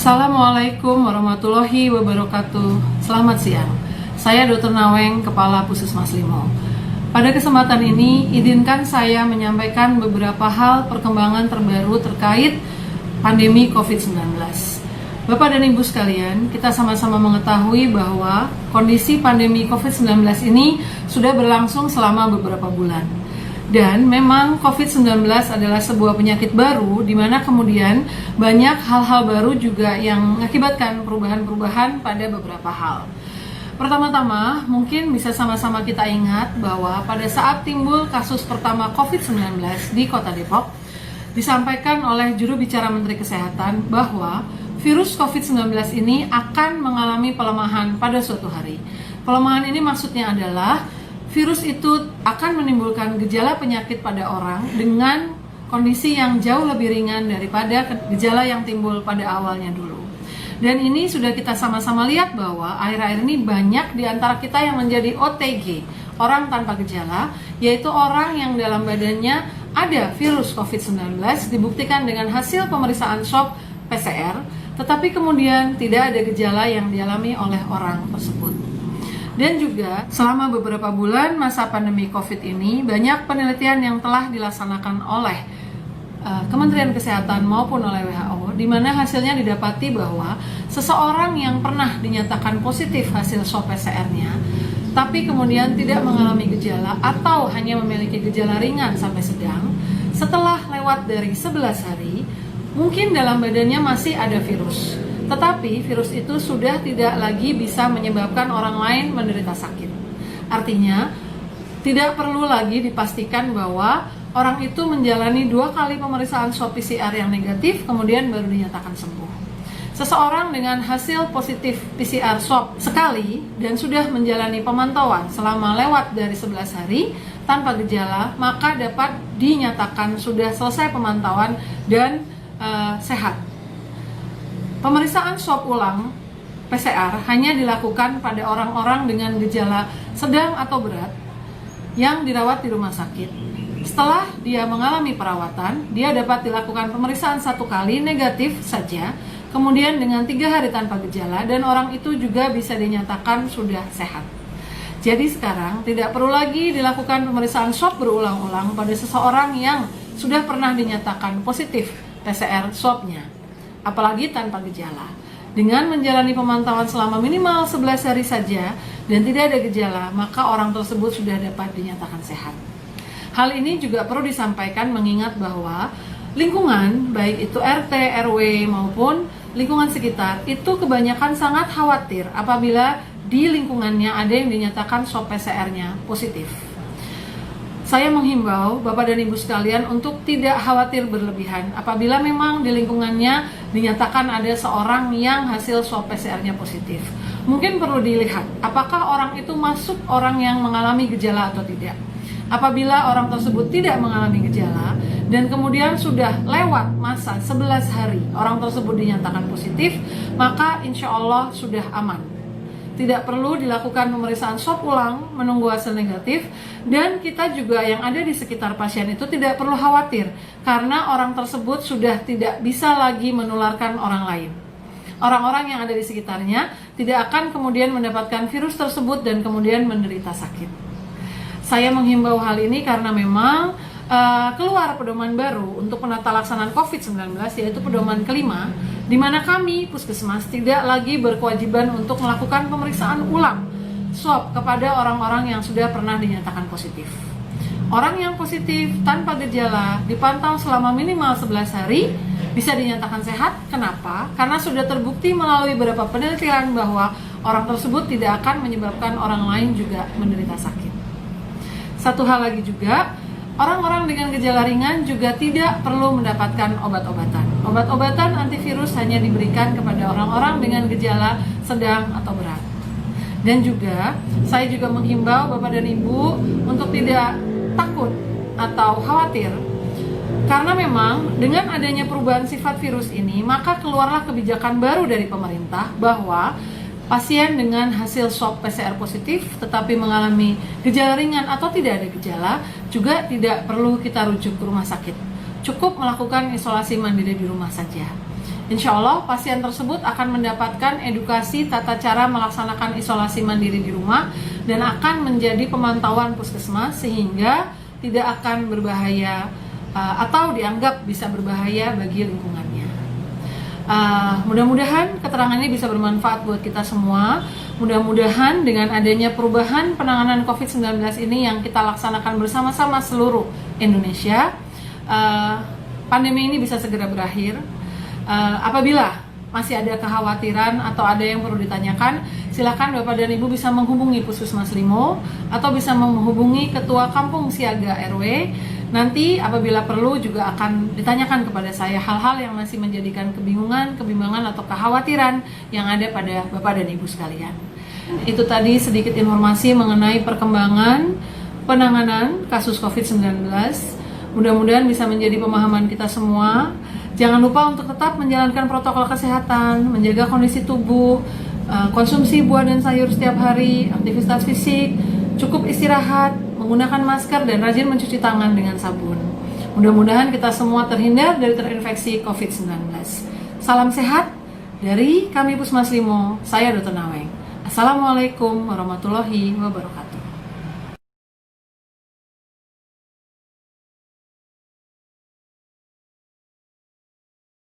Assalamualaikum warahmatullahi wabarakatuh. Selamat siang. Saya Dr. Naweng, Kepala Puskesmas Limo. Pada kesempatan ini, izinkan saya menyampaikan beberapa hal perkembangan terbaru terkait pandemi COVID-19. Bapak dan Ibu sekalian, kita sama-sama mengetahui bahwa kondisi pandemi COVID-19 ini sudah berlangsung selama beberapa bulan. Dan memang COVID-19 adalah sebuah penyakit baru di mana kemudian banyak hal-hal baru juga yang mengakibatkan perubahan-perubahan pada beberapa hal. Pertama-tama, mungkin bisa sama-sama kita ingat bahwa pada saat timbul kasus pertama COVID-19 di Kota Depok, disampaikan oleh juru bicara Menteri Kesehatan bahwa virus COVID-19 ini akan mengalami pelemahan pada suatu hari. Pelemahan ini maksudnya adalah virus itu akan menimbulkan gejala penyakit pada orang dengan kondisi yang jauh lebih ringan daripada gejala yang timbul pada awalnya dulu. Dan ini sudah kita sama-sama lihat bahwa akhir-akhir ini banyak di antara kita yang menjadi OTG, orang tanpa gejala, yaitu orang yang dalam badannya ada virus COVID-19 dibuktikan dengan hasil pemeriksaan swab PCR, tetapi kemudian tidak ada gejala yang dialami oleh orang tersebut. Dan juga selama beberapa bulan masa pandemi COVID ini, banyak penelitian yang telah dilaksanakan oleh Kementerian Kesehatan maupun oleh WHO, di mana hasilnya didapati bahwa seseorang yang pernah dinyatakan positif hasil swab PCR-nya, tapi kemudian tidak mengalami gejala atau hanya memiliki gejala ringan sampai sedang, setelah lewat dari 11 hari, mungkin dalam badannya masih ada virus. Tetapi virus itu sudah tidak lagi bisa menyebabkan orang lain menderita sakit. Artinya, tidak perlu lagi dipastikan bahwa orang itu menjalani 2 kali pemeriksaan swab PCR yang negatif, kemudian baru dinyatakan sembuh. Seseorang dengan hasil positif PCR swab sekali dan sudah menjalani pemantauan selama lewat dari 11 hari tanpa gejala, maka dapat dinyatakan sudah selesai pemantauan dan sehat. Pemeriksaan swab ulang PCR hanya dilakukan pada orang-orang dengan gejala sedang atau berat yang dirawat di rumah sakit. Setelah dia mengalami perawatan, dia dapat dilakukan pemeriksaan 1 kali negatif saja, kemudian dengan 3 hari tanpa gejala, dan orang itu juga bisa dinyatakan sudah sehat. Jadi sekarang tidak perlu lagi dilakukan pemeriksaan swab berulang-ulang pada seseorang yang sudah pernah dinyatakan positif PCR swabnya, apalagi tanpa gejala. Dengan menjalani pemantauan selama minimal 11 hari saja dan tidak ada gejala, maka orang tersebut sudah dapat dinyatakan sehat. Hal ini juga perlu disampaikan mengingat bahwa lingkungan, baik itu RT, RW maupun lingkungan sekitar, itu kebanyakan sangat khawatir apabila di lingkungannya ada yang dinyatakan swab PCR-nya positif. Saya menghimbau Bapak dan Ibu sekalian untuk tidak khawatir berlebihan apabila memang di lingkungannya dinyatakan ada seorang yang hasil swab PCR-nya positif. Mungkin perlu dilihat apakah orang itu masuk orang yang mengalami gejala atau tidak. Apabila orang tersebut tidak mengalami gejala dan kemudian sudah lewat masa 11 hari orang tersebut dinyatakan positif, maka insya Allah sudah aman. Tidak perlu dilakukan pemeriksaan swab ulang menunggu hasil negatif, dan kita juga yang ada di sekitar pasien itu tidak perlu khawatir karena orang tersebut sudah tidak bisa lagi menularkan orang lain. Orang-orang yang ada di sekitarnya tidak akan kemudian mendapatkan virus tersebut dan kemudian menderita sakit. Saya menghimbau hal ini karena memang keluar pedoman baru untuk penata laksanaan COVID-19, yaitu pedoman kelima, di mana kami Puskesmas tidak lagi berkewajiban untuk melakukan pemeriksaan ulang swab kepada orang-orang yang sudah pernah dinyatakan positif. Orang yang positif tanpa gejala dipantau selama minimal 11 hari bisa dinyatakan sehat. Kenapa? Karena sudah terbukti melalui beberapa penelitian bahwa orang tersebut tidak akan menyebabkan orang lain juga menderita sakit. Satu hal lagi juga, orang-orang dengan gejala ringan juga tidak perlu mendapatkan obat-obatan. Obat-obatan antivirus hanya diberikan kepada orang-orang dengan gejala sedang atau berat. Dan juga, saya juga menghimbau Bapak dan Ibu untuk tidak takut atau khawatir. Karena memang dengan adanya perubahan sifat virus ini, maka keluarlah kebijakan baru dari pemerintah bahwa pasien dengan hasil swab PCR positif tetapi mengalami gejala ringan atau tidak ada gejala juga tidak perlu kita rujuk ke rumah sakit. Cukup melakukan isolasi mandiri di rumah saja. Insya Allah pasien tersebut akan mendapatkan edukasi tata cara melaksanakan isolasi mandiri di rumah dan akan menjadi pemantauan puskesmas sehingga tidak akan berbahaya atau dianggap bisa berbahaya bagi lingkungannya. Mudah-mudahan keterangan ini bisa bermanfaat buat kita semua. Mudah-mudahan dengan adanya perubahan penanganan COVID-19 ini yang kita laksanakan bersama-sama seluruh Indonesia, pandemi ini bisa segera berakhir. Apabila masih ada kekhawatiran atau ada yang perlu ditanyakan, silakan Bapak dan Ibu bisa menghubungi Puskesmas Limo atau bisa menghubungi Ketua Kampung Siaga RW. Nanti apabila perlu juga akan ditanyakan kepada saya hal-hal yang masih menjadikan kebimbangan atau kekhawatiran yang ada pada Bapak dan Ibu sekalian. Itu tadi sedikit informasi mengenai perkembangan penanganan kasus COVID-19. Mudah-mudahan bisa menjadi pemahaman kita semua. Jangan lupa untuk tetap menjalankan protokol kesehatan, menjaga kondisi tubuh, konsumsi buah dan sayur setiap hari, aktivitas fisik, cukup istirahat, menggunakan masker, dan rajin mencuci tangan dengan sabun. Mudah-mudahan kita semua terhindar dari terinfeksi COVID-19. Salam sehat dari kami Puskesmas Limo, saya Dr. Naweng. Assalamualaikum warahmatullahi wabarakatuh.